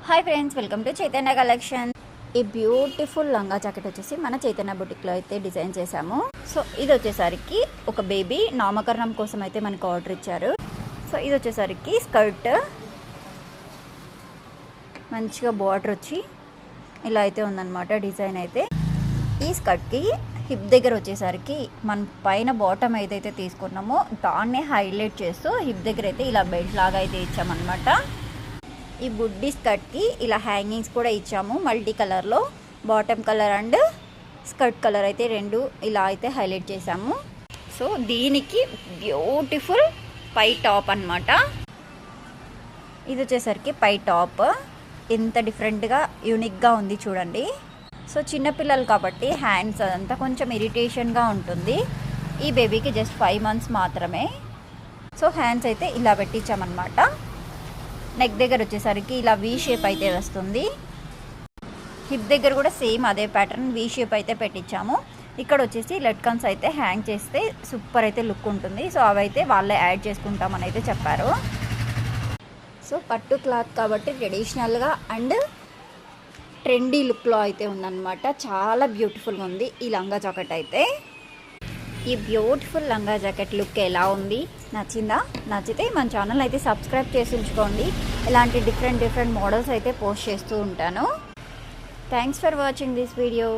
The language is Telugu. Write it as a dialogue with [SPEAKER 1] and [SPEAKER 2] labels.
[SPEAKER 1] Hi friends, welcome to Chaitanya collection. ఈ బ్యూటిఫుల్ లంగా జాకెట్ వచ్చేసి మన చైతన్య బుటిక్లో అయితే డిజైన్ చేశాము. సో ఇది వచ్చేసరికి ఒక బేబీ నామకరణం కోసం అయితే మనకు ఆర్డర్ ఇచ్చారు. సో ఇది వచ్చేసరికి స్కర్ట్, మంచిగా బార్డర్ వచ్చి ఇలా అయితే ఉందన్నమాట డిజైన్ అయితే. ఈ స్కర్ట్కి హిప్ దగ్గర వచ్చేసరికి మన పైన బాటమ్ ఏదైతే తీసుకున్నామో దాన్నే హైలైట్ చేస్తూ హిప్ దగ్గర అయితే ఇలా బెల్ట్ లాగా అయితే ఇచ్చామన్నమాట. ఈ బుడ్డీ స్కర్ట్కి ఇలా హ్యాంగింగ్స్ కూడా ఇచ్చాము మల్టీ కలర్లో. Bottom colour and skirt colour అయితే రెండు ఇలా అయితే హైలైట్ చేసాము. సో దీనికి బ్యూటిఫుల్ పై టాప్ అన్నమాట. ఇది వచ్చేసరికి పై టాప్ ఎంత డిఫరెంట్గా యూనిక్గా ఉంది చూడండి. సో చిన్నపిల్లలు కాబట్టి హ్యాండ్స్ అదంతా కొంచెం ఇరిటేషన్గా ఉంటుంది. ఈ బేబీకి జస్ట్ 5 months మాత్రమే. సో హ్యాండ్స్ అయితే ఇలా పెట్టించామన్నమాట. నెక్ దగ్గర వచ్చేసరికి ఇలా వీ షేప్ అయితే వస్తుంది. హిప్ దగ్గర కూడా సేమ్ అదే ప్యాటర్న్ వీ షేప్ అయితే పెట్టించాము. ఇక్కడ వచ్చేసి లట్కన్స్ అయితే హ్యాంగ్ చేస్తే సూపర్ అయితే లుక్ ఉంటుంది. సో అవైతే వాళ్ళే యాడ్ చేసుకుంటామని అయితే చెప్పారు. సో పట్టు క్లాత్ కాబట్టి ట్రెడిషనల్గా అండ్ ట్రెండీ లుక్లో అయితే ఉందన్నమాట. చాలా బ్యూటిఫుల్గా ఉంది ఈ లంగా జాకెట్ అయితే. ఈ బ్యూటిఫుల్ లంగా జాకెట్ లుక్ ఎలా ఉంది, నచ్చిందా? నచ్చితే మన ఛానల్ అయితే సబ్స్క్రైబ్ చేసి ఉంచుకోండి. ఇలాంటి డిఫరెంట్ మోడల్స్ అయితే పోస్ట్ చేస్తూ ఉంటాను. Thanks for watching this video.